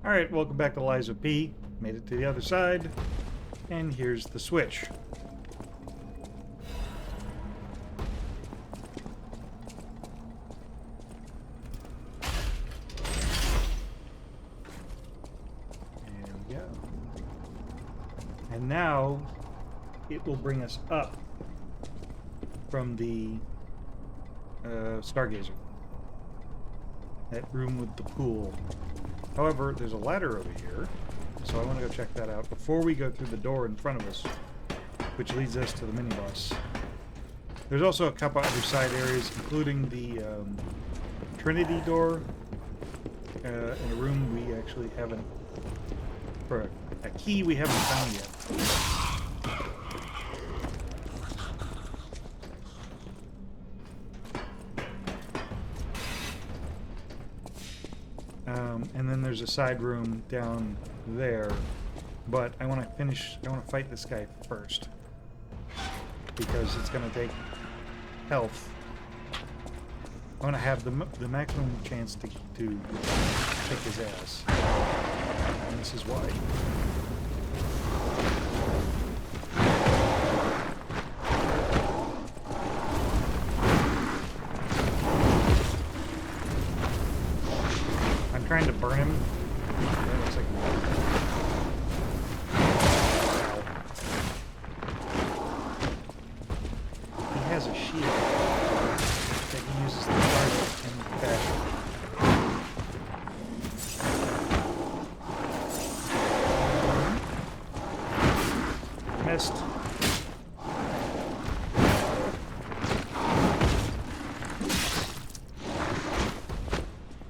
Alright, welcome back to Lies of P. Made it to the other side. And here's the switch. There we go. And now it will bring us up from the Stargazer. That room with the pool. However, there's a ladder over here, so I want to go check that out before we go through the door in front of us, which leads us to the mini-boss. There's also a couple other side areas, including the Trinity door, in a room we actually haven't, for a key we haven't found yet. And then there's a side room down there, but I want to fight this guy first, because it's going to take health. I want to have the maximum chance to kick his ass, and this is why. Trying to burn him. That looks like he has a shield that he uses to target and dash. Missed.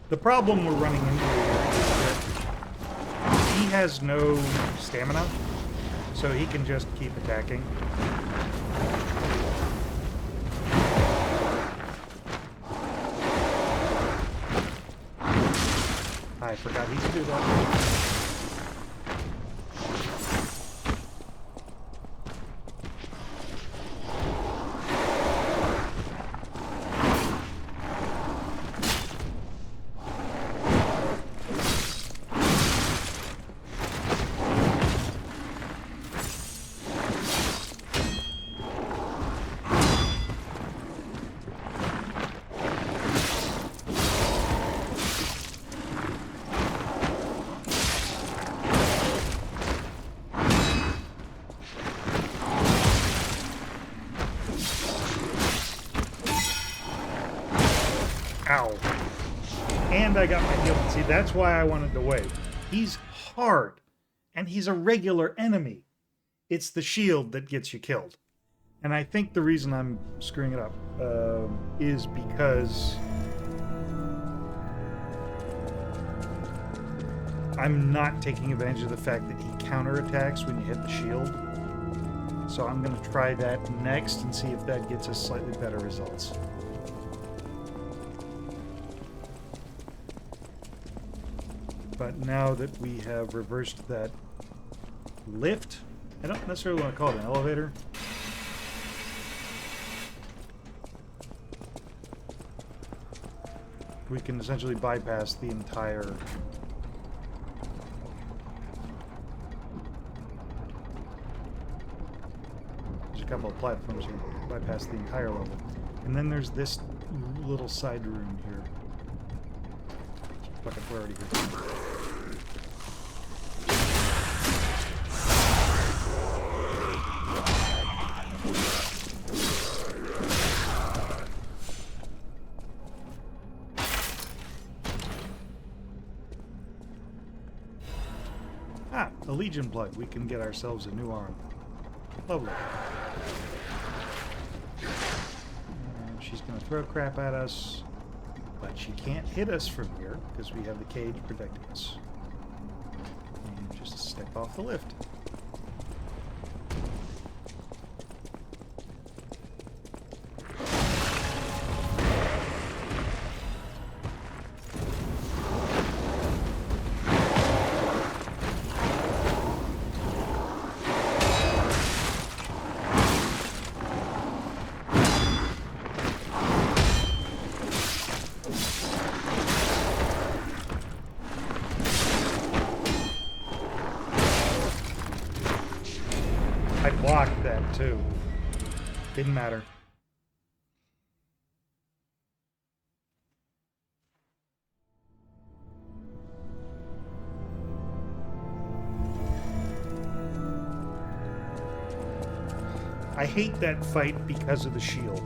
The problem we're running into here is that he has no stamina, so he can just keep attacking. I forgot he could do that. Ow. And I got my heal. See, that's why I wanted to wait. He's hard, and he's a regular enemy. It's the shield that gets you killed. And I think the reason I'm screwing it up is because I'm not taking advantage of the fact that he counterattacks when you hit the shield. So I'm going to try that next and see if that gets us slightly better results. But now that we have reversed that lift, I don't necessarily want to call it an elevator. We can essentially bypass the entire there's a couple of platforms here, bypass the entire level. And then there's this little side room here. Fuck it, we're already here. A Legion plug. We can get ourselves a new arm. Lovely. And she's going to throw crap at us, but she can't hit us from here because we have the cage protecting us. And just step off the lift. I blocked that too. Didn't matter. I hate that fight because of the shield.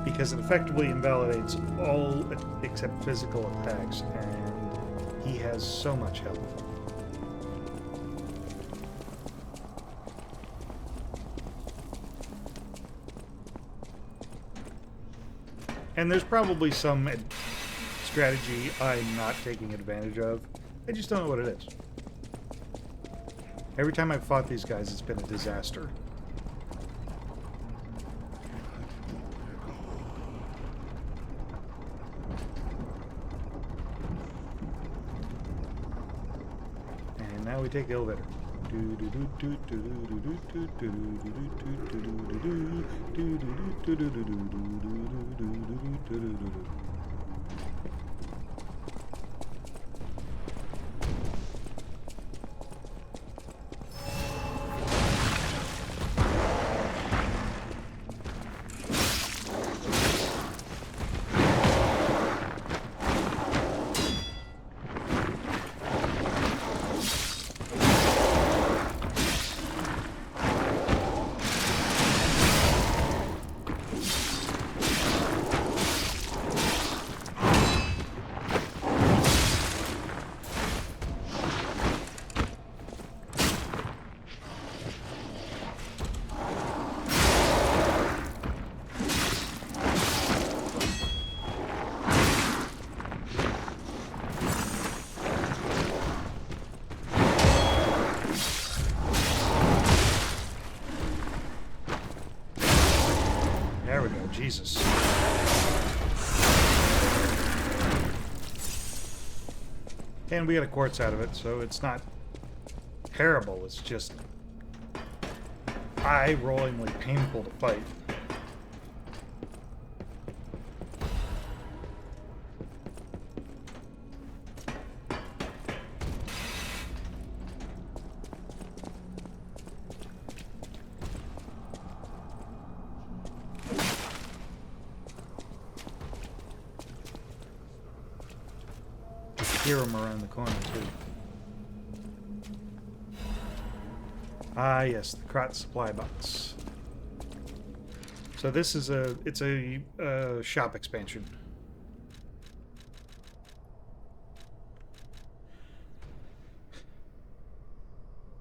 Because it effectively invalidates all except physical attacks, and he has so much health. And there's probably some strategy I'm not taking advantage of. I just don't know what it is. Every time I've fought these guys, it's been a disaster. And now we take the elevator. Jesus. And we got a quartz out of it, so it's not terrible. It's just eye-rollingly painful to fight. Hear him around the corner too. Ah, yes, the Krat supply box. So this is it's a shop expansion.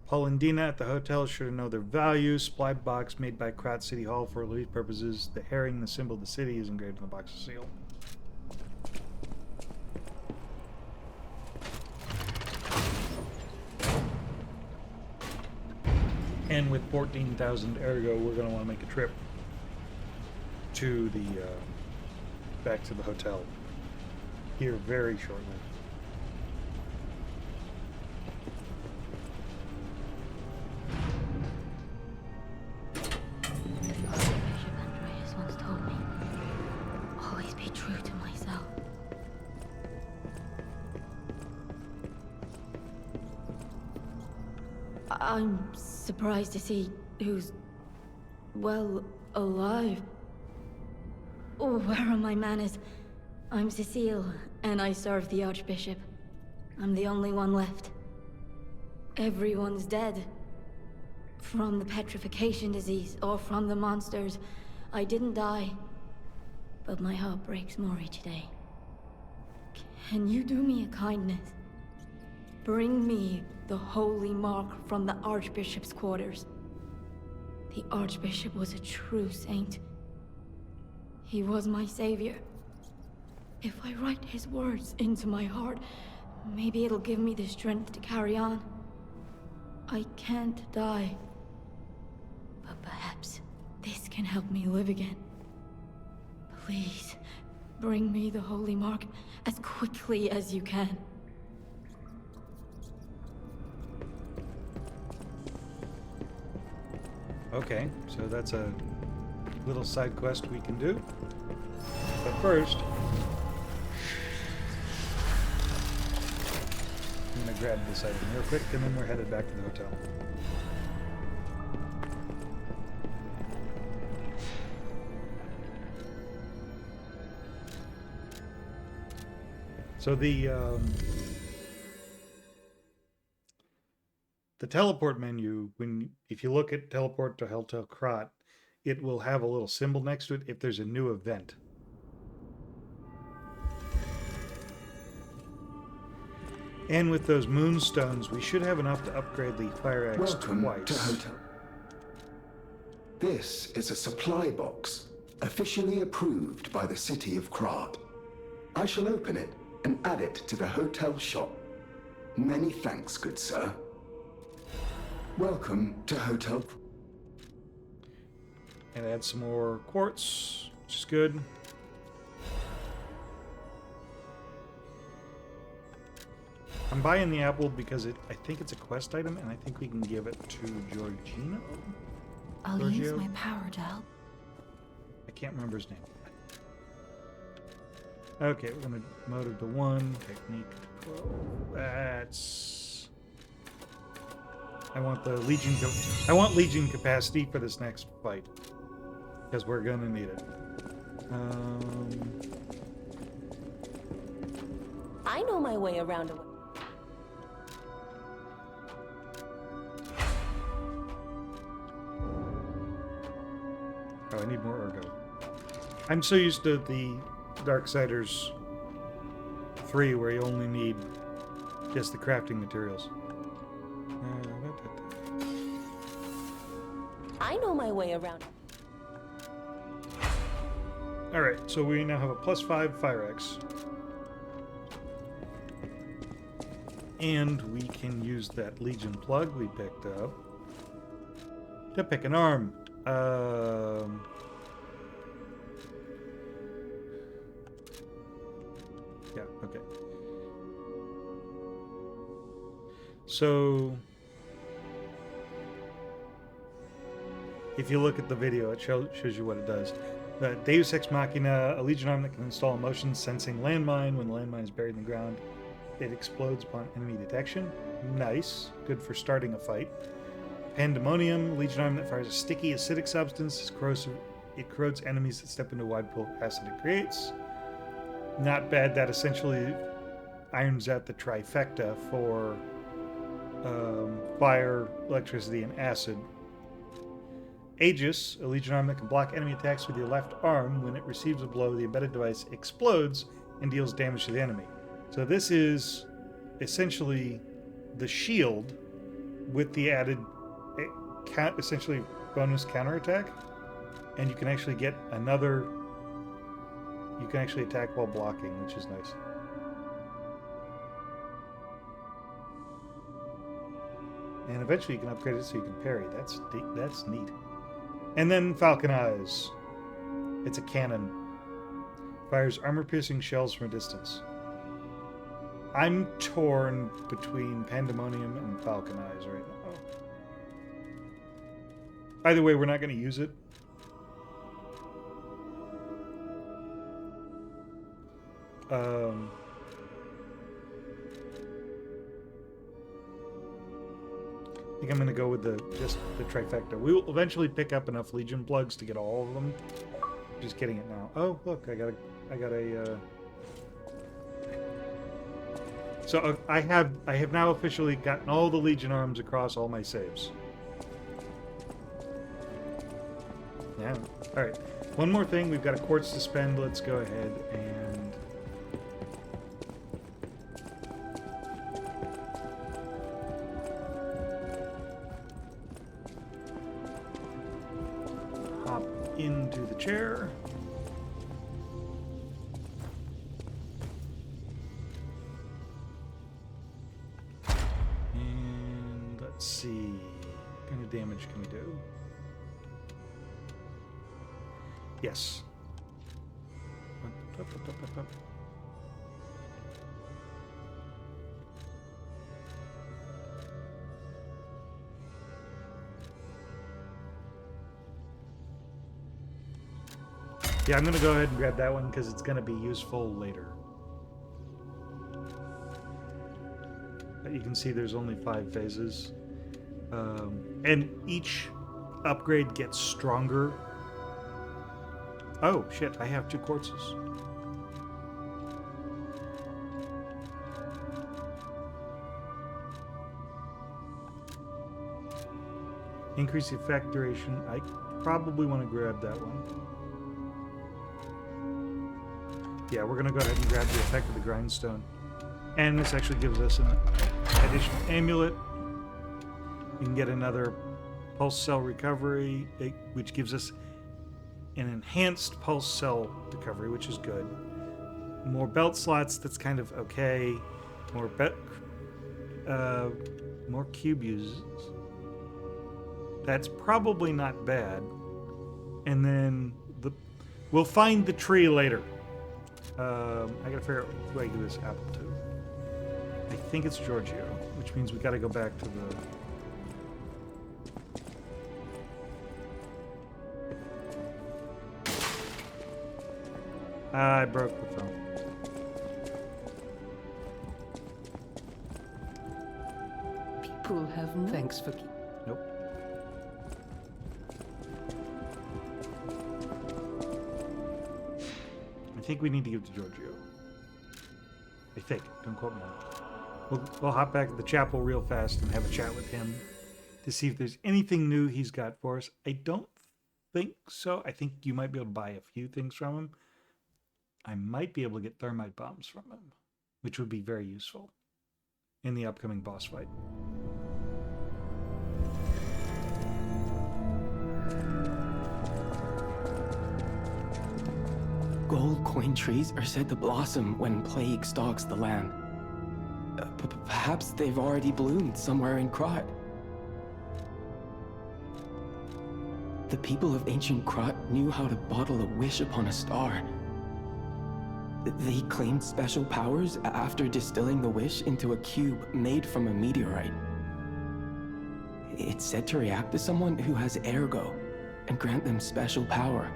Paul and Dina at the hotel should know their value. Supply box made by Krat City Hall for relief purposes. The herring, the symbol of the city, is engraved in the box seal. And with 14,000 ergo, we're going to want to make a trip to the back to the hotel here very shortly. Bishop Andreas once told me, always be true to myself. I'm surprised to see who's, well, alive. Oh, where are my manners? I'm Cecile, and I serve the Archbishop. I'm the only one left. Everyone's dead. From the petrification disease, or from the monsters. I didn't die. But my heart breaks more each day. Can you do me a kindness? Bring me the holy mark from the Archbishop's quarters. The Archbishop was a true saint. He was my savior. If I write his words into my heart, maybe it'll give me the strength to carry on. I can't die. But perhaps this can help me live again. Please, bring me the holy mark as quickly as you can. Okay, so that's a little side quest we can do. But first, I'm gonna grab this item real quick, and then we're headed back to the hotel. So the teleport menu, if you look at teleport to Hotel Krat, it will have a little symbol next to it if there's a new event. And with those moonstones, we should have enough to upgrade the fire axe Welcome twice. to Hotel. This is a supply box, officially approved by the city of Krat. I shall open it and add it to the hotel shop. Many thanks, good sir. Welcome to Hotel. And add some more quartz, which is good. I'm buying the apple because I think it's a quest item, and I think we can give it to Giorgino. I'll Giorgio? use my power to help. I can't remember his name. Okay, we're gonna motive to 1, technique to 12. That's. I want the Legion. I want Legion capacity for this next fight because we're gonna need it. I know my way around a... Oh, I need more Ergo. I'm so used to the Darksiders 3 where you only need just the crafting materials. I know my way around. Alright, so we now have a +5 fire axe. And we can use that Legion plug we picked up to pick an arm. Yeah, okay. So, if you look at the video, it shows you what it does. Deus Ex Machina, a Legion arm that can install a motion sensing landmine. When the landmine is buried in the ground, it explodes upon enemy detection. Nice. Good for starting a fight. Pandemonium, Legion arm that fires a sticky acidic substance. It's corrosive. It corrodes enemies that step into a wide pool of acid it creates. Not bad. That essentially irons out the trifecta for fire, electricity, and acid. Aegis, a Legion arm that can block enemy attacks with your left arm. When it receives a blow, the embedded device explodes and deals damage to the enemy. So this is essentially the shield with the added essentially bonus counterattack, and you can actually get another. You can actually attack while blocking, which is nice. And eventually you can upgrade it so you can parry. That's neat. And then Falcon Eyes. It's a cannon. Fires armor-piercing shells from a distance. I'm torn between Pandemonium and Falcon Eyes right now. Either way, we're not going to use it. I think I'm going to go with just the trifecta. We will eventually pick up enough Legion plugs to get all of them. Just getting it now. Oh, look, I got a. So I have now officially gotten all the Legion arms across all my saves. Yeah. All right. One more thing. We've got a quartz to spend. Let's go ahead and. Hop into the chair. And let's see. What kind of damage can we do? Yes. Yeah, I'm going to go ahead and grab that one because it's going to be useful later. But you can see there's only 5 phases. And each upgrade gets stronger. Oh, shit, I have 2 quartzes. Increase the effect duration. I probably want to grab that one. Yeah, we're going to go ahead and grab the effect of the grindstone. And this actually gives us an additional amulet. We can get another pulse cell recovery, which gives us an enhanced pulse cell recovery, which is good. More belt slots, that's kind of okay. More cube uses. That's probably not bad. And then we'll find the tree later. I gotta figure out who I give this apple to. I think it's Giorgio, which means we gotta go back to the... I broke the phone. People have no... Thanks for... Nope. I think we need to give it to Giorgio. I think. Don't quote me on it. We'll hop back to the chapel real fast and have a chat with him to see if there's anything new he's got for us. I don't think so. I think you might be able to buy a few things from him. I might be able to get thermite bombs from him, which would be very useful in the upcoming boss fight. Gold coin trees are said to blossom when plague stalks the land. Perhaps they've already bloomed somewhere in Krot. The people of ancient Krot knew how to bottle a wish upon a star. They claimed special powers after distilling the wish into a cube made from a meteorite. It's said to react to someone who has ergo and grant them special power,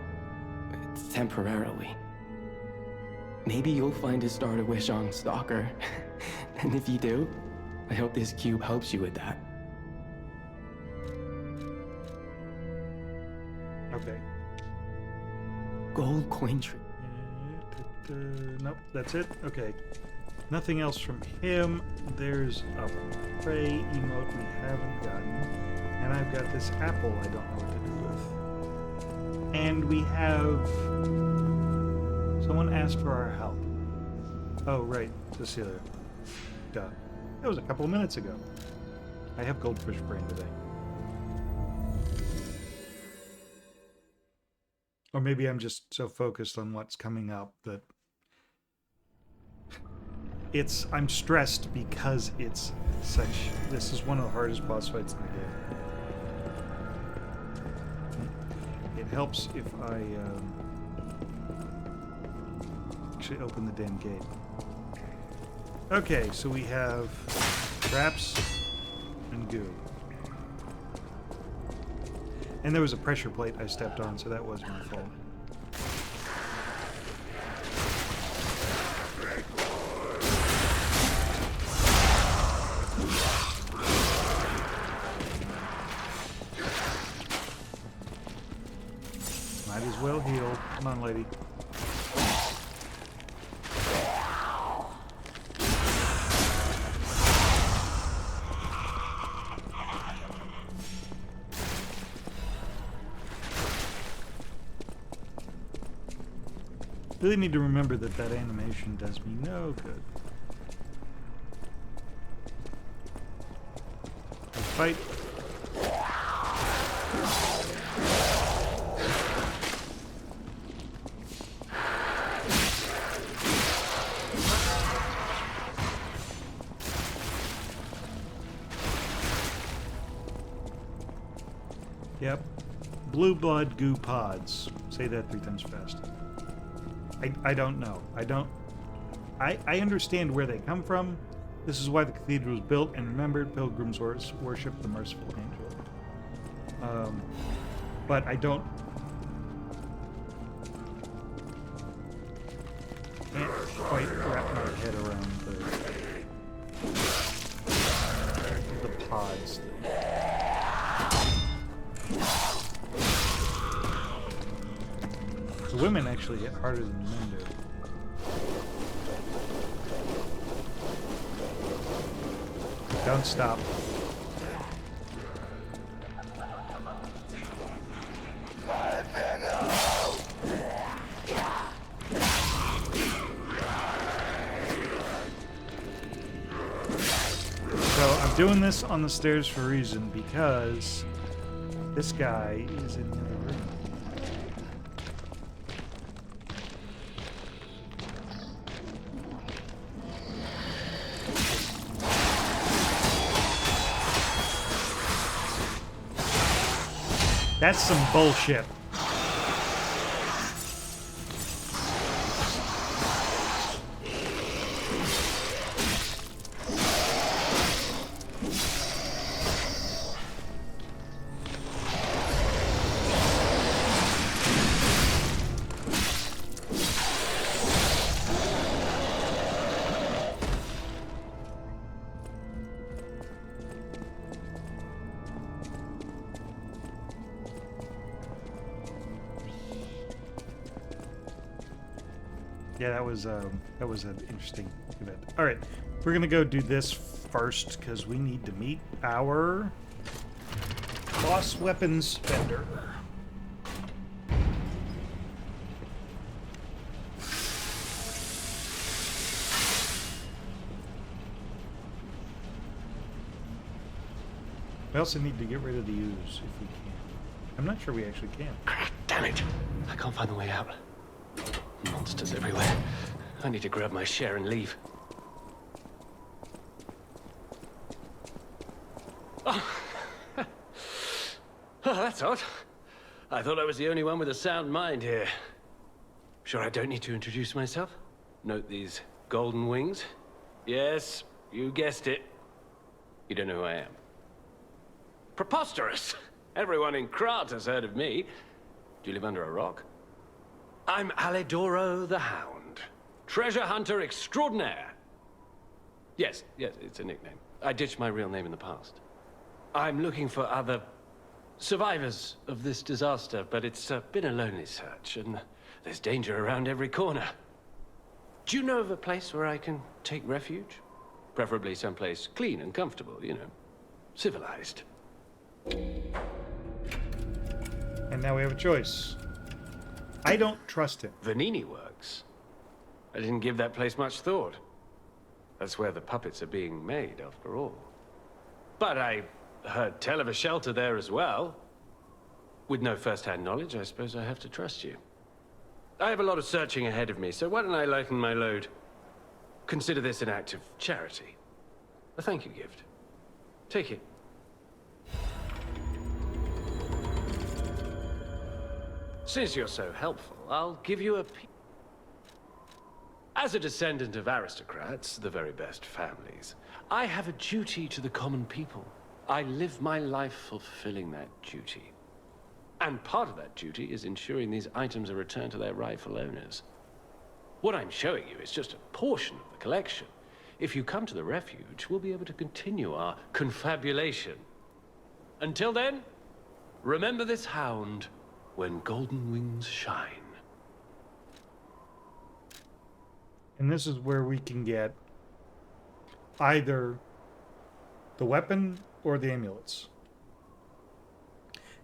temporarily. Maybe you'll find a star to wish on, Stalker. And if you do, I hope this cube helps you with that. Okay. Gold coin tree. Nope, that's it. Okay. Nothing else from him. There's a pray emote we haven't gotten. And I've got this apple I don't know what to do with. And we have... Someone asked for our help. Oh, right. Cecilia. Duh. That was a couple of minutes ago. I have goldfish brain today. Or maybe I'm just so focused on what's coming up that I'm stressed because it's this is one of the hardest boss fights in the game. It helps if I actually open the damn gate. Okay, so we have traps and goo. And there was a pressure plate I stepped on, so that was my fault. Might as well heal. Come on, lady. Really need to remember that animation does me no good. Let's fight. Yep. Blue blood goo pods. Say that 3 times fast. I don't know. I understand where they come from. This is why the cathedral was built and remembered. Pilgrims worship the merciful angel. But I can't quite wrap my head around the pods thing. The women actually hit harder than the men do. Don't stop. I'm doing this on the stairs for a reason, because this guy is in the other room. That's some bullshit. Yeah, that was an interesting event. All right, we're gonna go do this first because we need to meet our boss weapons vendor. We also need to get rid of the ooze if we can. I'm not sure we actually can. Damn it! I can't find the way out. Monsters everywhere. I need to grab my share and leave. Oh. Oh, that's odd. I thought I was the only one with a sound mind here. Sure I don't need to introduce myself? Note these golden wings? Yes, you guessed it. You don't know who I am. Preposterous! Everyone in Krat has heard of me. Do you live under a rock? I'm Alidoro the Hound, treasure hunter extraordinaire. Yes, it's a nickname. I ditched my real name in the past. I'm looking for other survivors of this disaster, but it's been a lonely search, and there's danger around every corner. Do you know of a place where I can take refuge? Preferably someplace clean and comfortable, you know, civilized. And now we have a choice. I don't trust him. Vanini Works? I didn't give that place much thought. That's where the puppets are being made, after all. But I heard tell of a shelter there as well. With no first-hand knowledge, I suppose I have to trust you. I have a lot of searching ahead of me, so why don't I lighten my load? Consider this an act of charity. A thank you gift. Take it. Since you're so helpful, I'll give you a As a descendant of aristocrats, the very best families, I have a duty to the common people. I live my life fulfilling that duty. And part of that duty is ensuring these items are returned to their rightful owners. What I'm showing you is just a portion of the collection. If you come to the refuge, we'll be able to continue our confabulation. Until then, remember this hound when golden wings shine. And this is where we can get either the weapon or the amulets.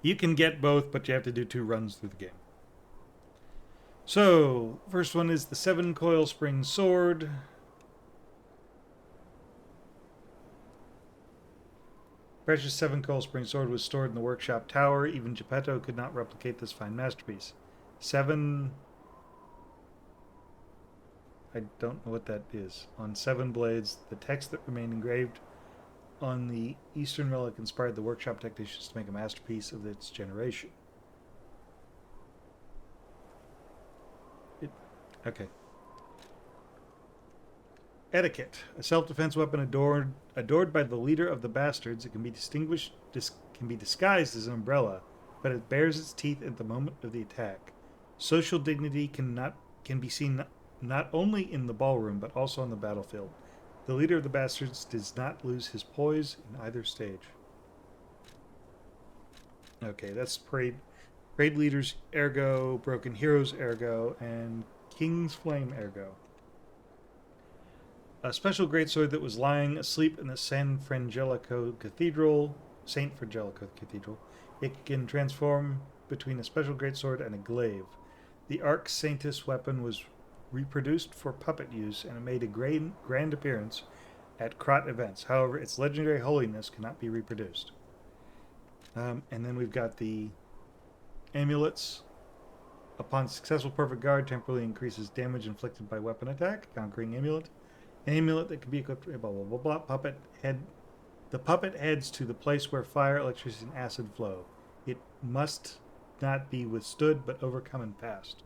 You can get both, but you have to do 2 runs through the game. So, first one is the 7-coil spring sword. Precious 7-coil spring sword was stored in the workshop tower. Even Geppetto could not replicate this fine masterpiece. 7... I don't know what that is. On 7 blades, the text that remained engraved on the Eastern relic inspired the workshop technicians to make a masterpiece of its generation. Okay. Etiquette. A self-defense weapon adored by the leader of the bastards. It can be disguised as an umbrella, but it bares its teeth at the moment of the attack. Social dignity can be seen not only in the ballroom, but also on the battlefield. The leader of the bastards does not lose his poise in either stage. Okay, that's parade leaders ergo, broken heroes ergo, and King's Flame ergo. A special greatsword that was lying asleep in the St. Frangelico Cathedral. It can transform between a special greatsword and a glaive. The Arc Sanctus weapon was reproduced for puppet use, and it made a grand appearance at Krat events. However, its legendary holiness cannot be reproduced. And then we've got the amulets. Upon successful perfect guard, temporarily increases damage inflicted by weapon attack. Conquering amulet. An amulet that can be equipped. Blah blah blah blah. Puppet head. The puppet heads to the place where fire, electricity, and acid flow. It must not be withstood, but overcome and passed.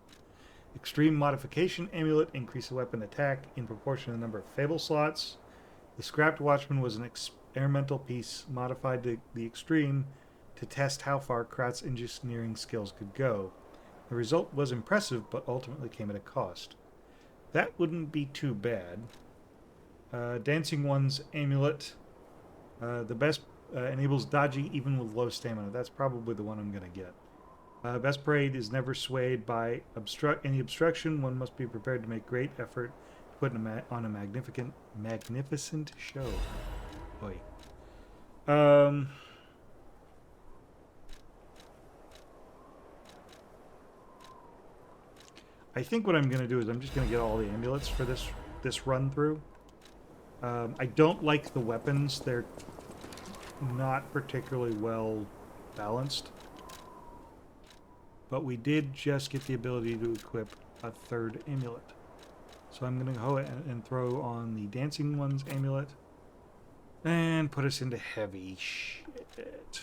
Extreme modification amulet increases weapon attack in proportion to the number of fable slots. The scrapped watchman was an experimental piece modified to the extreme to test how far Krat's engineering skills could go. The result was impressive, but ultimately came at a cost. That wouldn't be too bad. Dancing One's amulet. The best enables dodging even with low stamina. That's probably the one I'm going to get. Best Parade is never swayed by any obstruction. One must be prepared to make great effort to put on a magnificent show. Boy. I think what I'm going to do is I'm just going to get all the amulets for this run through. I don't like the weapons. They're not particularly well balanced. But we did just get the ability to equip a third amulet. So I'm going to go ahead and throw on the Dancing One's amulet. And put us into heavy shit.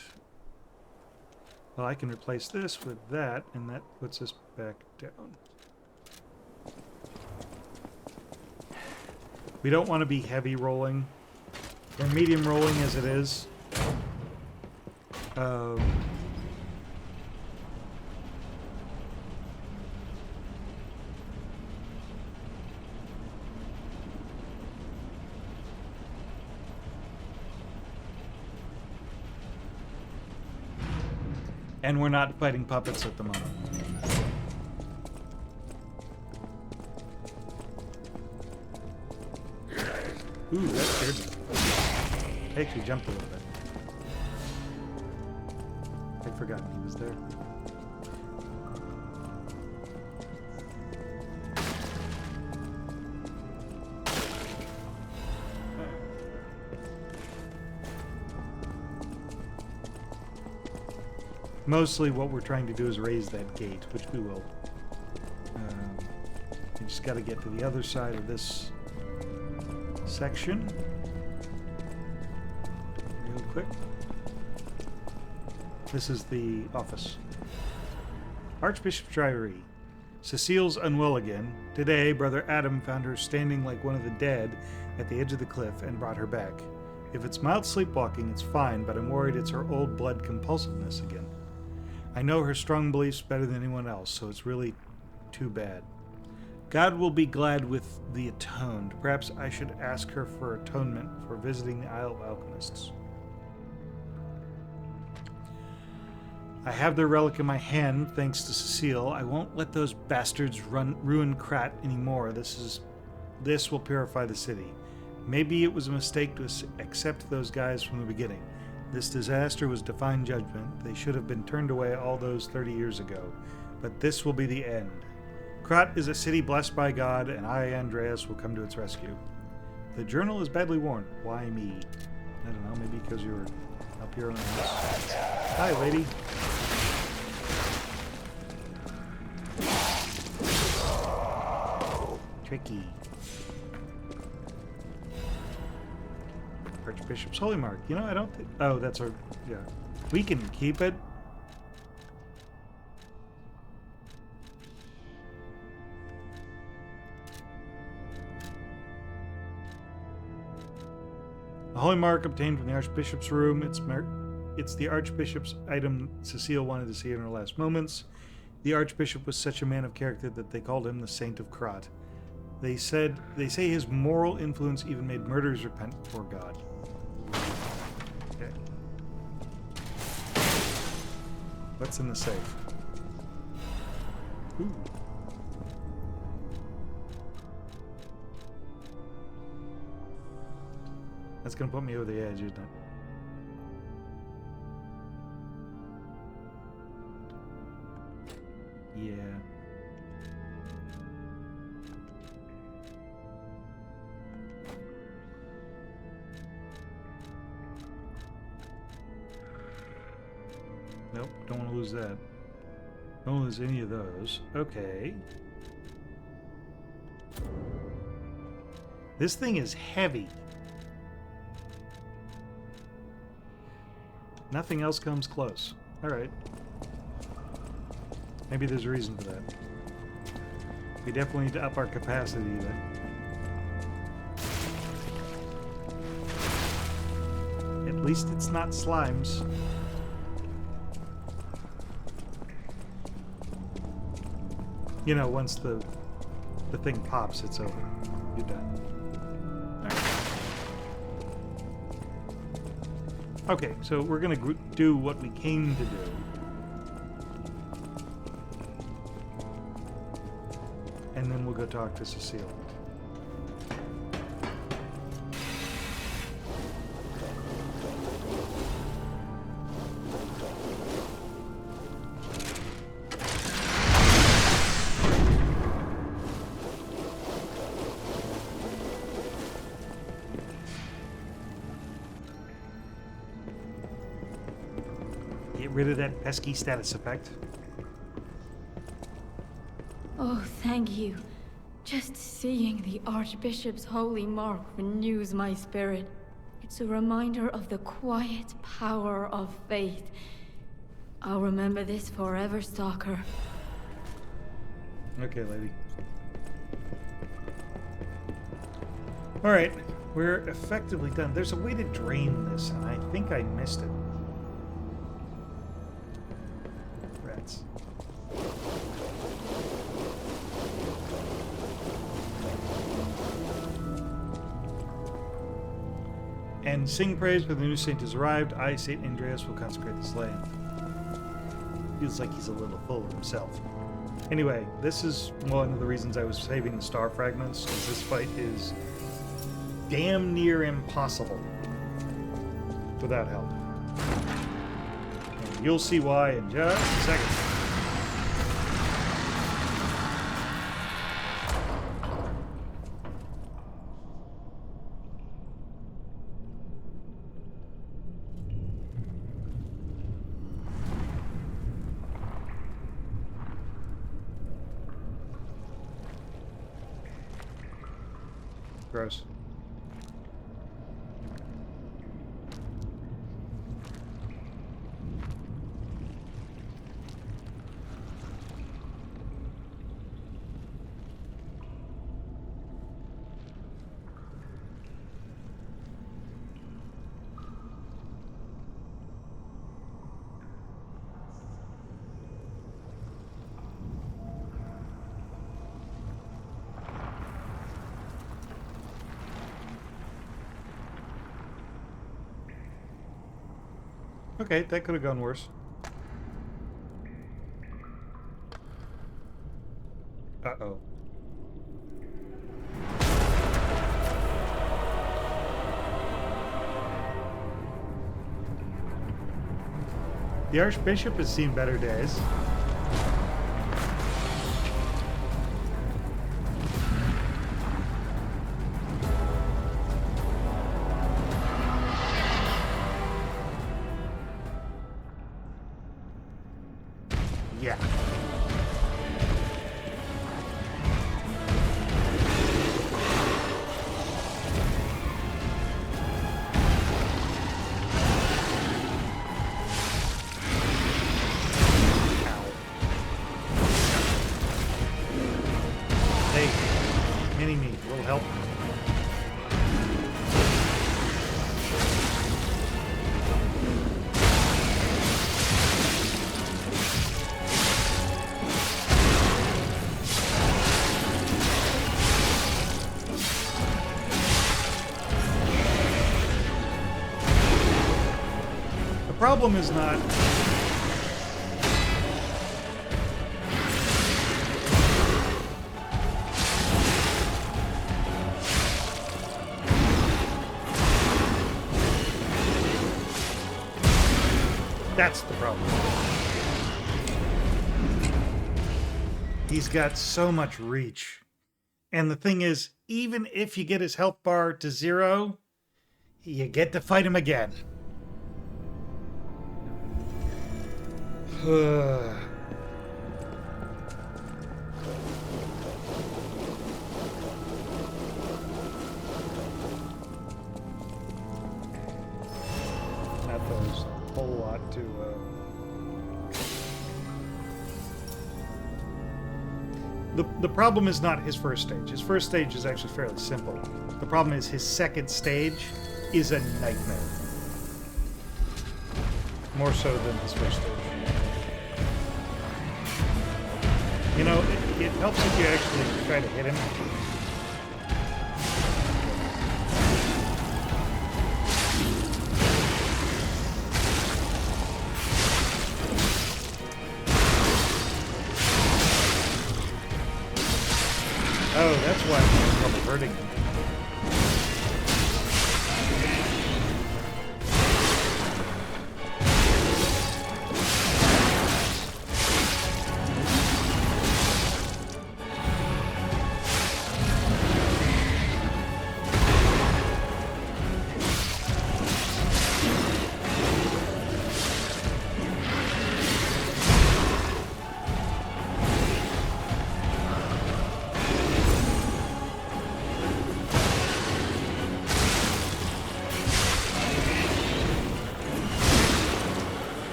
Well, I can replace this with that, and that puts us back down. We don't want to be heavy rolling. We're medium rolling as it is. And we're not fighting puppets at the moment. Ooh, that scared me. I actually jumped a little bit. I'd forgotten he was there. Mostly what we're trying to do is raise that gate, which we will. We just got to get to the other side of this section real quick. This is the office. Archbishop's Diary. Cecile's unwell again. Today, Brother Adam found her standing like one of the dead at the edge of the cliff and brought her back. If it's mild sleepwalking, it's fine, but I'm worried it's her old blood compulsiveness again. I know her strong beliefs better than anyone else, so it's really too bad. God will be glad with the atoned. Perhaps I should ask her for atonement for visiting the Isle of Alchemists. I have their relic in my hand, thanks to Cecile. I won't let those bastards ruin Krat anymore. This will purify the city. Maybe it was a mistake to accept those guys from the beginning. This disaster was divine judgment. They should have been turned away all those 30 years ago. But this will be the end. Krat is a city blessed by God, and I, Andreas, will come to its rescue. The journal is badly worn. Why me? I don't know, maybe because you were up here on the house. Hi, lady. Tricky. Archbishop's Holy Mark. You know, I don't think... Oh, that's our... Yeah. We can keep it. A Holy Mark obtained from the Archbishop's room. It's the Archbishop's item Cecile wanted to see in her last moments. The Archbishop was such a man of character that they called him the Saint of Krat. They say his moral influence even made murderers repent before God. Okay. What's in the safe? Ooh. That's gonna put me over the edge, isn't it? Yeah. Nope, don't want to lose that. Don't lose any of those. Okay. This thing is heavy. Nothing else comes close. Alright. Maybe there's a reason for that. We definitely need to up our capacity then. At least it's not slimes. You know, once the thing pops, it's over. You're done. All right. Okay, so we're gonna do what we came to do. And then we'll go talk to Cecile. Get rid of that pesky status effect. Oh, thank you. Just seeing the Archbishop's holy mark renews my spirit. It's a reminder of the quiet power of faith. I'll remember this forever, Stalker. Okay, lady. Alright, we're effectively done. There's a way to drain this, and I think I missed it. Rats. And sing praise for the new saint has arrived. I, Saint Andreas, will consecrate this land. Feels like he's a little full of himself. Anyway, this is one of the reasons I was saving the star fragments, because this fight is damn near impossible without help. And you'll see why in just a second. Gross. Okay, that could have gone worse. Uh-oh. The Archbishop has seen better days. Yeah. Hey, mini-me, a little help. The problem is not that's the problem. He's got so much reach. And the thing is, even if you get his health bar to 0, you get to fight him again. That was a whole lot to. The problem is not his first stage. His first stage is actually fairly simple. The problem is his second stage is a nightmare. More so than his first stage. You know, it helps if you actually try to hit him. Oh, that's why I'm having trouble hurting him.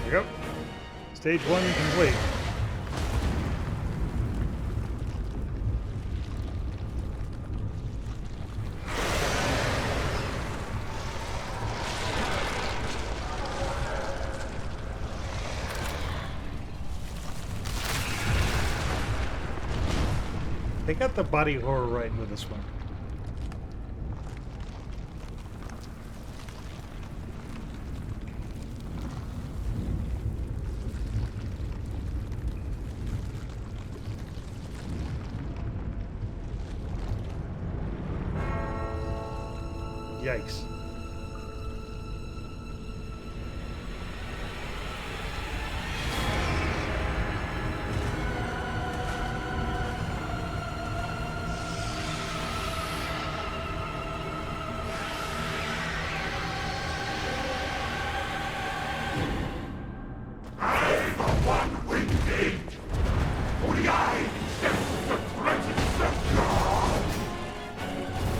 There we go. Stage 1 complete. They got the body horror right with this one. Yikes.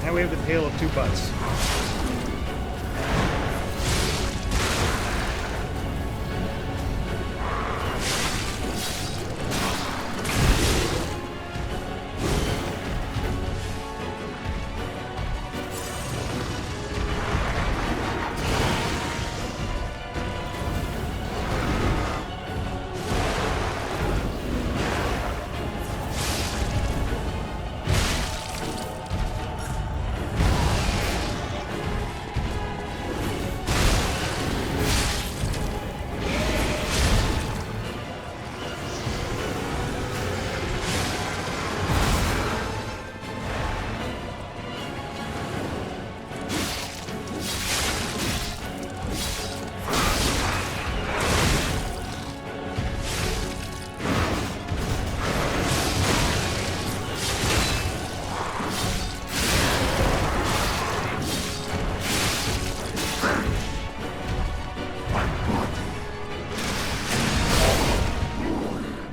Now we have the tale of two butts.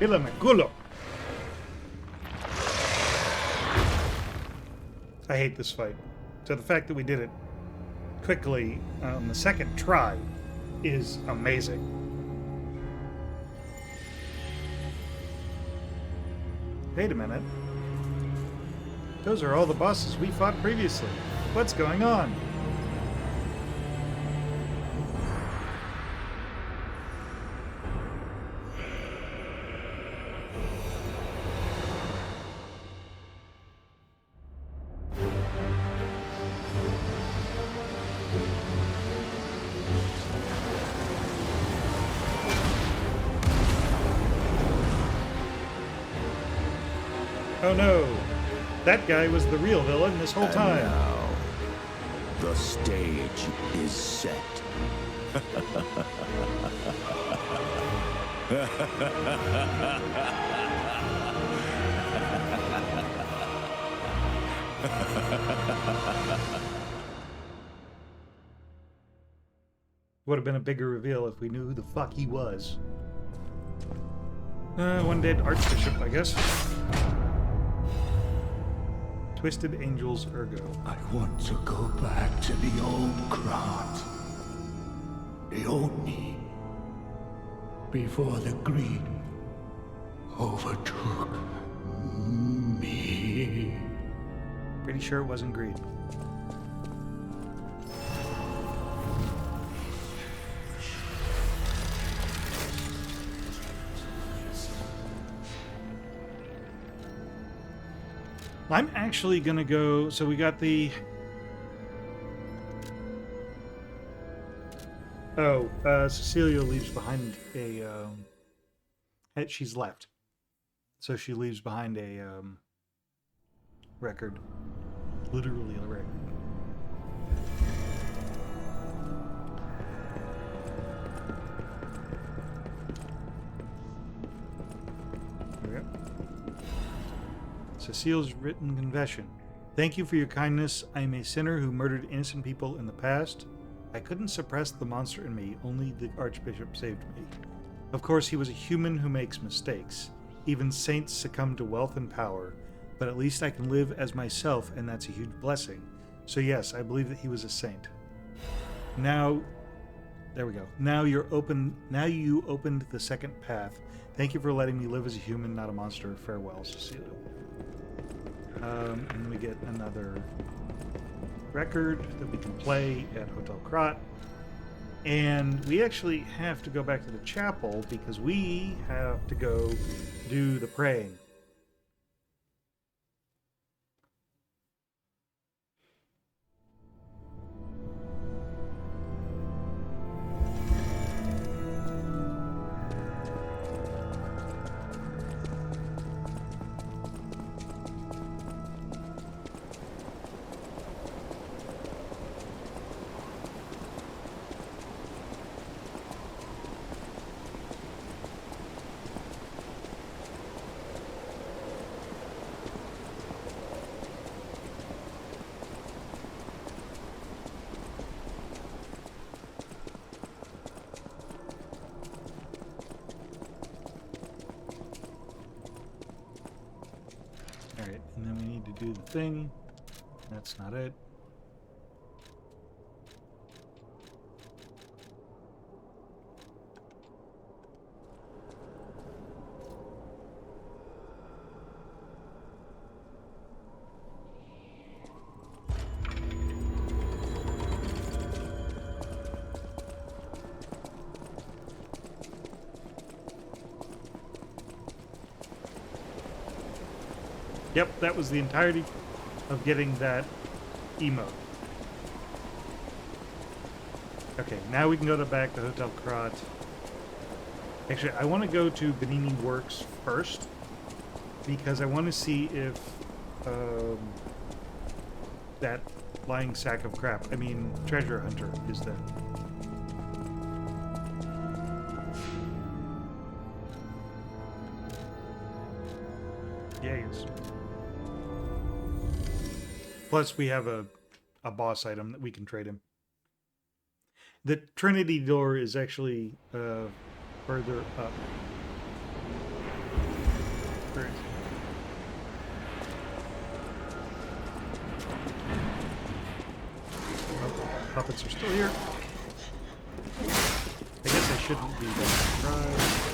Pílame culo. I hate this fight. So the fact that we did it quickly on the second try is amazing. Wait a minute. Those are all the bosses we fought previously. What's going on? Oh no, that guy was the real villain this whole time. Now, the stage is set. Would have been a bigger reveal if we knew who the fuck he was. One dead archbishop, I guess. Twisted Angels Ergo. I want to go back to the old Krat. The old me. Before the greed overtook me. Pretty sure it wasn't greed. I'm actually gonna go, so we got the... Cecilia leaves behind a, she's left. So she leaves behind a, record. Literally a record. There we go. Cecile's written confession. Thank you for your kindness. I am a sinner who murdered innocent people in the past. I couldn't suppress the monster in me. Only the Archbishop saved me. Of course, he was a human who makes mistakes. Even saints succumb to wealth and power. But at least I can live as myself, and that's a huge blessing. So yes, I believe that he was a saint. Now, there we go. Now you opened the second path. Thank you for letting me live as a human, not a monster. Farewell, Cecilia. And we get another record that we can play at Hotel Krat. And we actually have to go back to the chapel because we have to go do the praying. Alright, and then we need to do the thing. That's not it. Yep, that was the entirety of getting that emote. Okay, now we can go back to Hotel Krat. Actually, I want to go to Benini Works first because I want to see if that lying sack of crap, I mean treasure hunter, is there. Yeah, he is. Plus, we have a boss item that we can trade him. The Trinity door is actually further up. Where is it? Oh, puppets are still here. I guess I shouldn't be that surprised.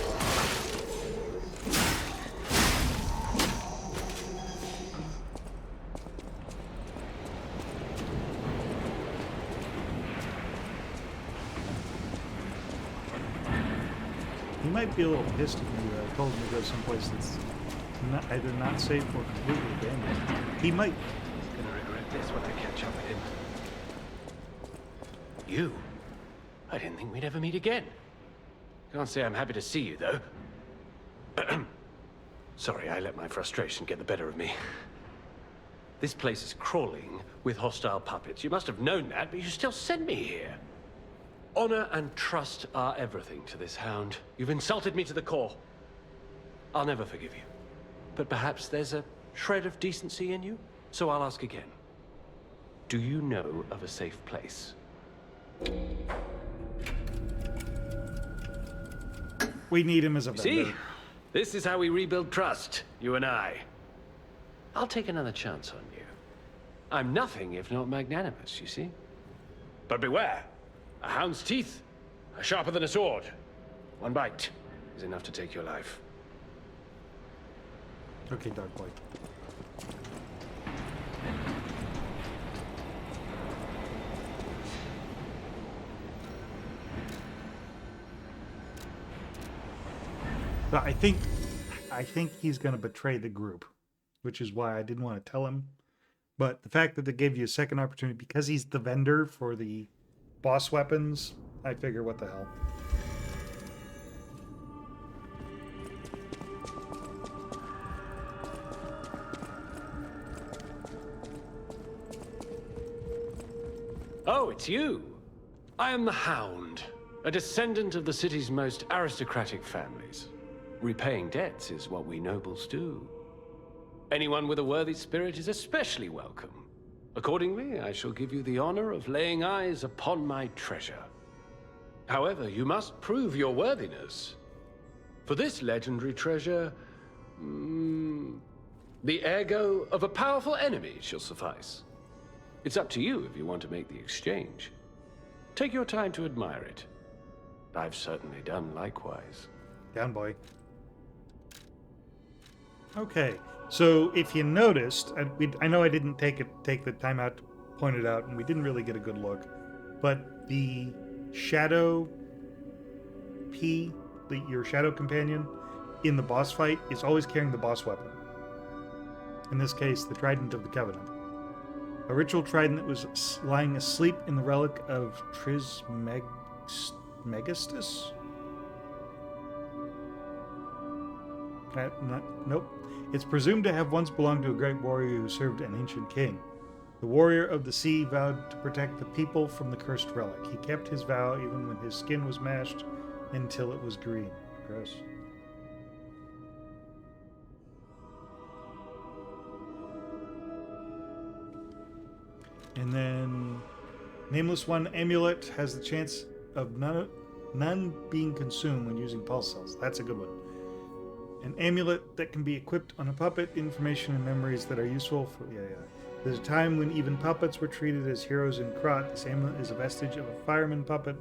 He might be a little pissed at me that I told him to go someplace that's either not safe or completely abandoned. He might. He's gonna regret this when I catch up with him. You? I didn't think we'd ever meet again. Can't say I'm happy to see you, though. Sorry, I let my frustration get the better of me. This place is crawling with hostile puppets. You must have known that, but you still sent me here. Honor and trust are everything to this hound. You've insulted me to the core. I'll never forgive you. But perhaps there's a shred of decency in you, so I'll ask again. Do you know of a safe place? We need him as a vendor. See? This is how we rebuild trust, you and I. I'll take another chance on you. I'm nothing if not magnanimous, you see? But beware. A hound's teeth are sharper than a sword. One bite is enough to take your life. Okay, Dark Boy. But I think he's going to betray the group, which is why I didn't want to tell him. But the fact that they gave you a second opportunity, because he's the vendor for the boss weapons, I figure what the hell. Oh, it's you. I am the Hound, a descendant of the city's most aristocratic families. Repaying debts is what we nobles do. Anyone with a worthy spirit is especially welcome. Accordingly, I shall give you the honor of laying eyes upon my treasure. However, you must prove your worthiness. For this legendary treasure, the ergo of a powerful enemy shall suffice. It's up to you if you want to make the exchange. Take your time to admire it. I've certainly done likewise. Down, boy. Okay, so if you noticed, I know I didn't take the time out to point it out, and we didn't really get a good look, but the Shadow P, your Shadow Companion, in the boss fight is always carrying the boss weapon. In this case, the Trident of the Covenant. A ritual trident that was lying asleep in the relic of Trismegistus? Nope. It's presumed to have once belonged to a great warrior who served an ancient king. The warrior of the sea vowed to protect the people from the cursed relic. He kept his vow even when his skin was mashed until it was green. Gross. And then Nameless One Amulet has the chance of none being consumed when using pulse cells. That's a good one. An amulet that can be equipped on a puppet, information and memories that are useful for... There's a time when even puppets were treated as heroes in Krat. This amulet is a vestige of a fireman puppet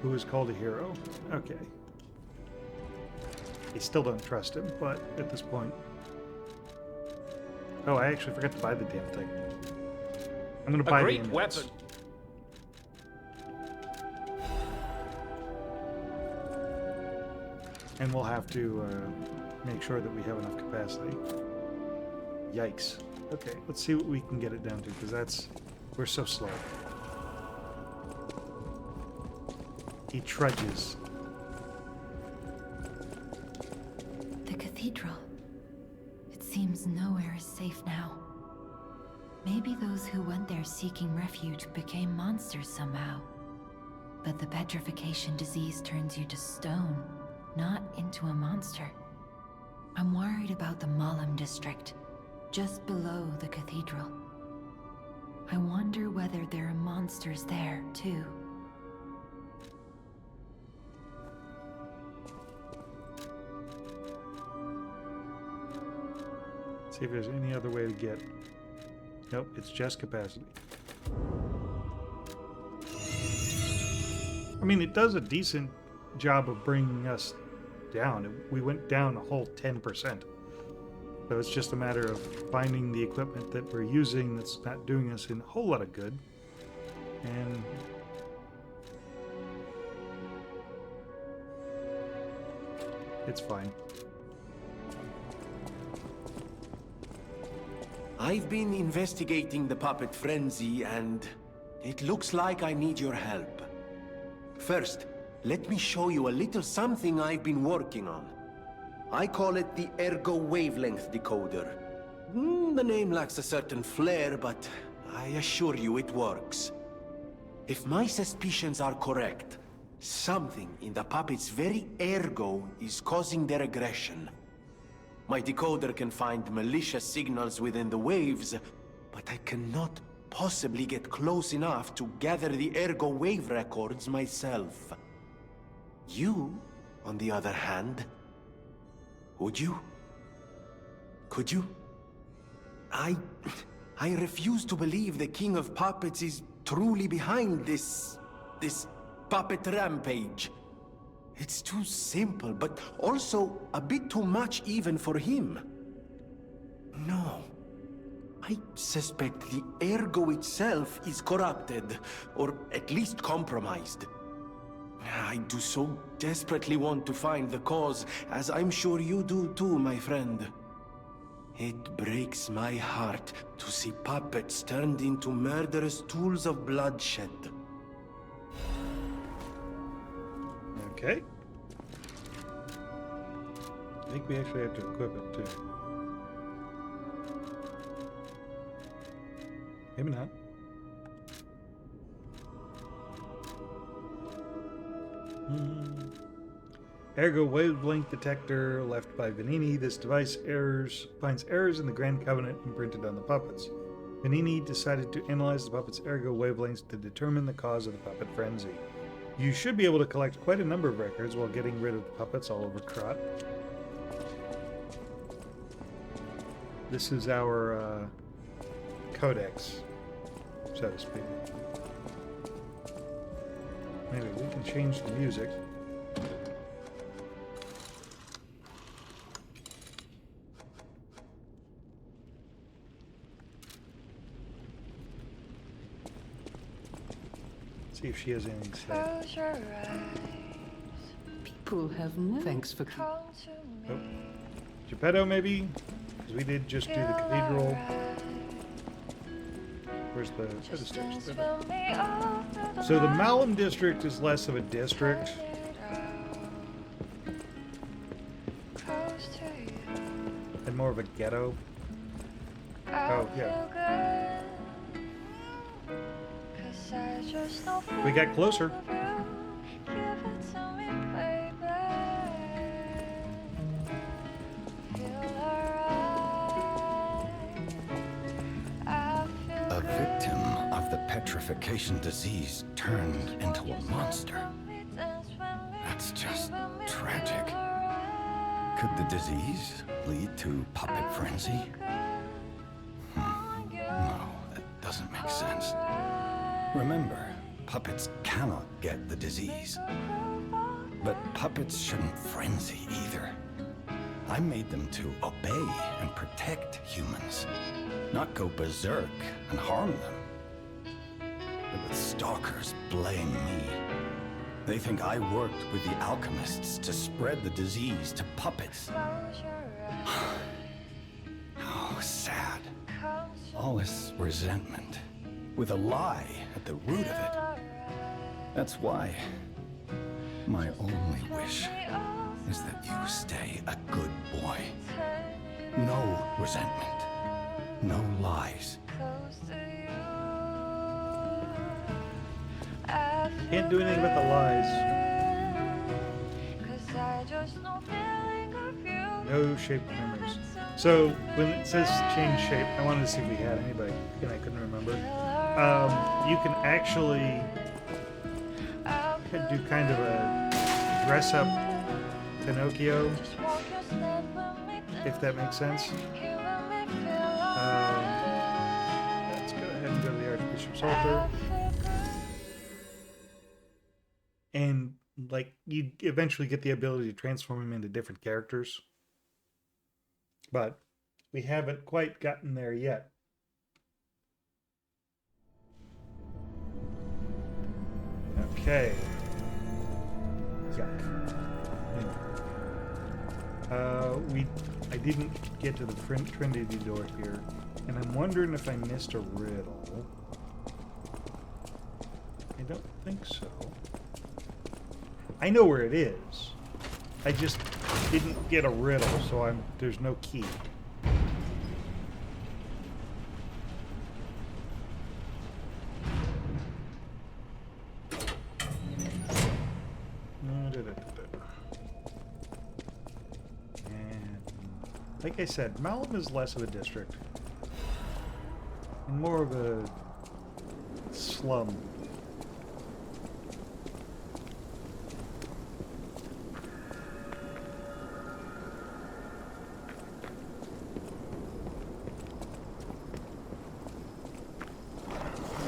who was called a hero. Okay. I still don't trust him, but at this point... Oh, I actually forgot to buy the damn thing. I'm going to buy the great amulets. weapon. And we'll have to make sure that we have enough capacity. Yikes. Okay, let's see what we can get it down to, because we're so slow. He trudges. The cathedral. It seems nowhere is safe now. Maybe those who went there seeking refuge became monsters somehow. But the petrification disease turns you to stone, not into a monster. I'm worried about the Malam district, just below the cathedral. I wonder whether there are monsters there, too. See if there's any other way to get... Nope, it's just capacity. I mean, it does a decent job of bringing us down. We went down a whole 10%. So it's just a matter of finding the equipment that we're using that's not doing us a whole lot of good. And it's fine. I've been investigating the puppet frenzy, and it looks like I need your help. First, let me show you a little something I've been working on. I call it the Ergo Wavelength Decoder. The name lacks a certain flair, but I assure you it works. If my suspicions are correct, something in the puppet's very ergo is causing their aggression. My decoder can find malicious signals within the waves, but I cannot possibly get close enough to gather the ergo wave records myself. You on the other hand? Would you? Could you? I refuse to believe the King of Puppets is truly behind this puppet rampage. It's too simple, but also a bit too much even for him. No. I suspect the ergo itself is corrupted, or at least compromised. I do so desperately want to find the cause, as I'm sure you do too, my friend. It breaks my heart to see puppets turned into murderous tools of bloodshed. Okay. I think we actually have to equip it too. Maybe not. Ergo wavelength detector left by Vanini. This device finds errors in the Grand Covenant imprinted on the puppets. Vanini decided to analyze the puppets' ergo wavelengths to determine the cause of the puppet frenzy. You should be able to collect quite a number of records while getting rid of the puppets all over Krat. This is our codex, so to speak. Maybe we can change the music. See if she has anything to say. Close your eyes. People have no thanks for Oh. Geppetto, maybe? Because we did just do the cathedral. Where's the stairs? So the Malum district is less of a district. And more of a ghetto. Oh, yeah. We got closer. A victim of the petrification disease turned into a monster. That's just tragic. Could the disease lead to puppet frenzy? No, that doesn't make sense. Remember, puppets cannot get the disease. But puppets shouldn't frenzy either. I made them to obey and protect humans, not go berserk and harm them. But the stalkers blame me. They think I worked with the alchemists to spread the disease to puppets. Oh, sad. All this resentment, with a lie at the root of it. That's why my only wish is that you stay a good boy. No resentment. No lies. Can't do anything about the lies. No shape memories. So when it says change shape, I wanted to see if we had anybody, and I couldn't remember. You can actually do kind of a dress up Pinocchio, if that makes sense. Let's go ahead and go to the Archbishop's altar. And like you eventually get the ability to transform him into different characters. But we haven't quite gotten there yet. Okay. Yuck. Anyway. I didn't get to the Trinity door here, and I'm wondering if I missed a riddle. I don't think so. I know where it is. I just didn't get a riddle, so there's no key. And like I said, Malum is less of a district and more of a slum.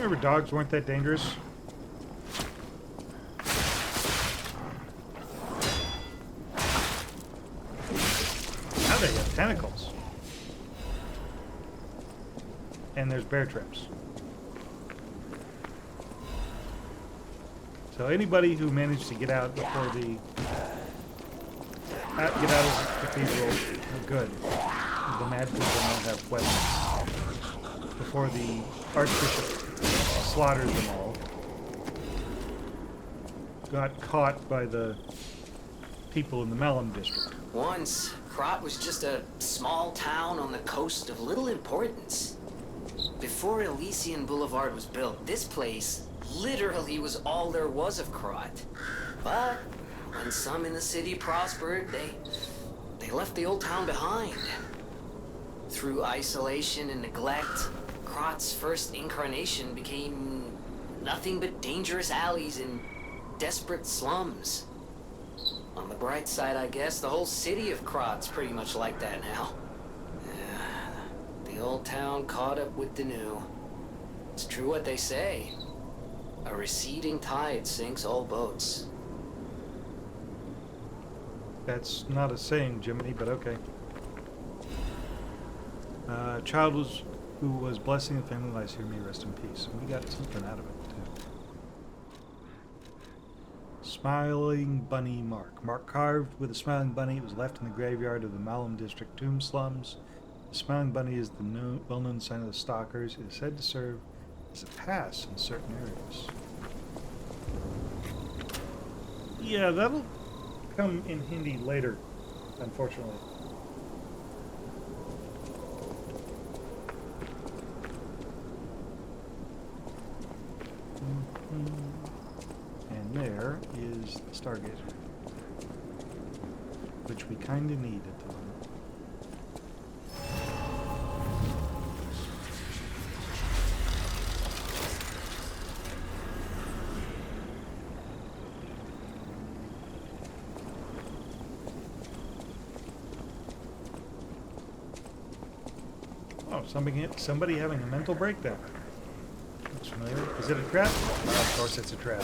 Remember dogs weren't that dangerous? Now they have tentacles. And there's bear traps. So anybody who managed to get out before the get out of the cathedral are good. The mad people don't have weapons. Before the Archbishop slaughters them all. Got caught by the people in the Malum district. Once, Krat was just a small town on the coast of little importance. Before Elysian Boulevard was built, this place literally was all there was of Krat. But when some in the city prospered, they left the old town behind. Through isolation and neglect, Krat's first incarnation became nothing but dangerous alleys and desperate slums. On the bright side, I guess, the whole city of Krat's pretty much like that now. The old town caught up with the new. It's true what they say. A receding tide sinks all boats. That's not a saying, Jiminy, but okay. Child who was blessing the family lives here may rest in peace. And we got something out of it, too. Smiling Bunny Mark. Mark carved with a smiling bunny. It was left in the graveyard of the Malum district tomb slums. The smiling bunny is the well-known sign of the stalkers. It is said to serve as a pass in certain areas. Yeah, that'll come in handy later, unfortunately. And there is the Stargazer, which we kind of need at the moment. Oh, somebody having a mental breakdown. Looks familiar. Is it a trap? Oh, of course it's a trap.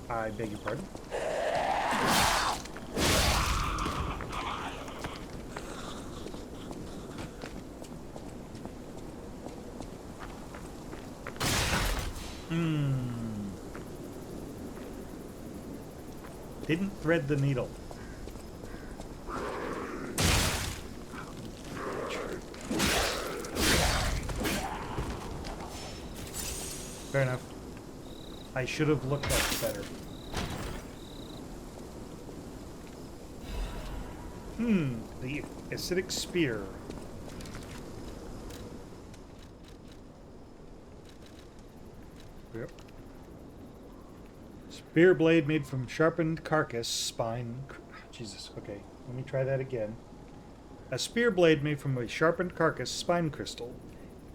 I beg your pardon? Didn't thread the needle. Fair enough. I should have looked up better. The acidic spear. Yep. Spear blade made from sharpened carcass, spine... Jesus, okay. Let me try that again. A spear blade made from a sharpened carcass, spine crystal.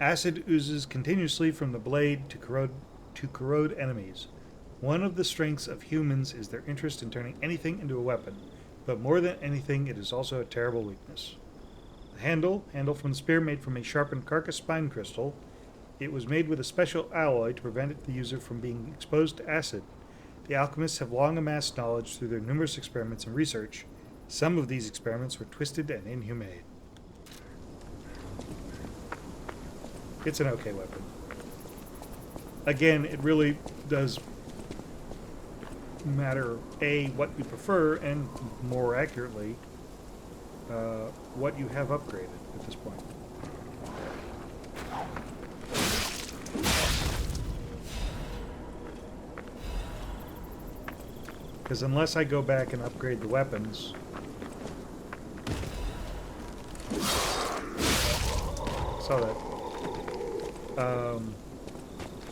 Acid oozes continuously from the blade to corrode enemies. One of the strengths of humans is their interest in turning anything into a weapon, but more than anything, it is also a terrible weakness. The handle from the spear made from a sharpened carcass spine crystal. It was made with a special alloy to prevent the user from being exposed to acid. The alchemists have long amassed knowledge through their numerous experiments and research. Some of these experiments were twisted and inhumane. It's an okay weapon. Again, it really does matter, A, what you prefer, and more accurately, what you have upgraded at this point. Because unless I go back and upgrade the weapons, saw that,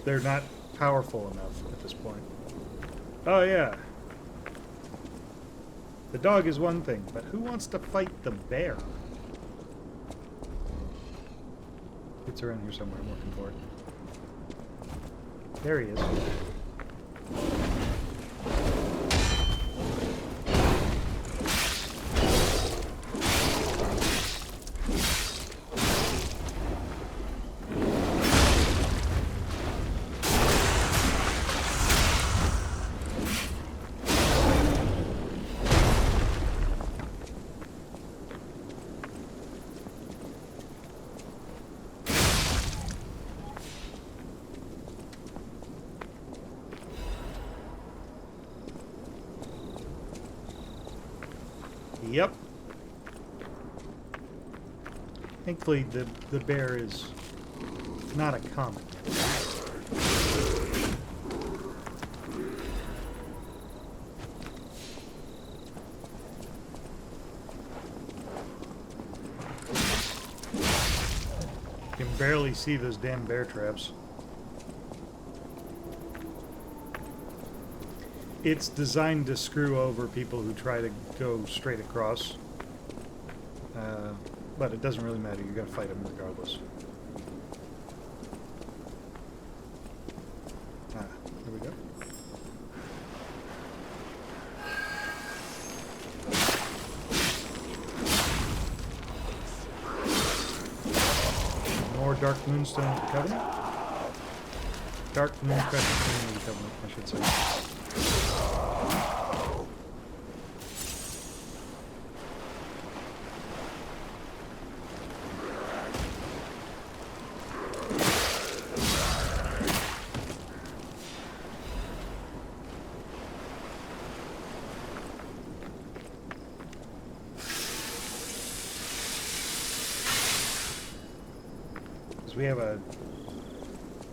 they're not powerful enough at this point. Oh yeah. The dog is one thing, but who wants to fight the bear? It's around here somewhere, I'm looking for it. There he is. Yep. Thankfully, the bear is not a comet. You can barely see those damn bear traps. It's designed to screw over people who try to go straight across. But it doesn't really matter. You're going to fight them regardless. Ah, here we go. More Dark Moonstone of the Covenant? Dark Moon Crescent Stone of the Covenant, I should say.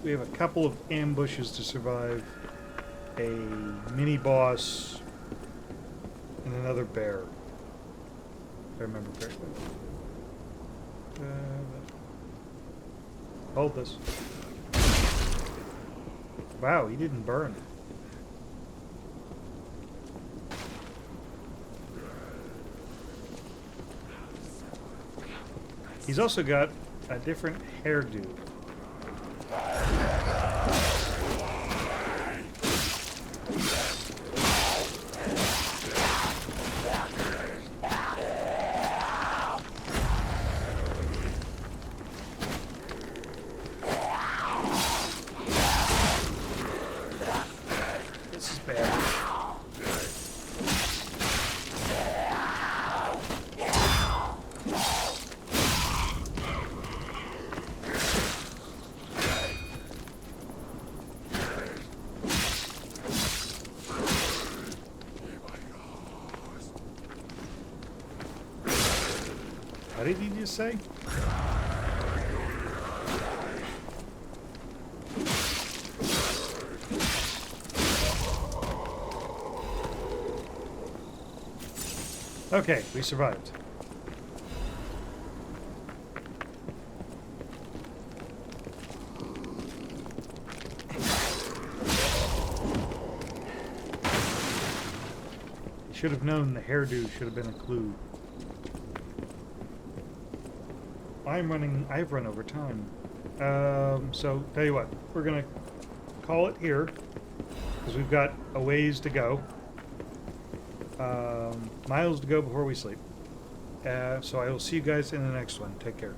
We have a couple of ambushes to survive, a mini boss, and another bear. If I remember correctly. Hold this. Wow, he didn't burn. He's also got a different hairdo. This is bad. What did he just say? Okay, we survived. You should have known the hairdo should have been a clue. I've run over time. So, tell you what, we're gonna call it here, because we've got a ways to go. Miles to go before we sleep. So I will see you guys in the next one. Take care.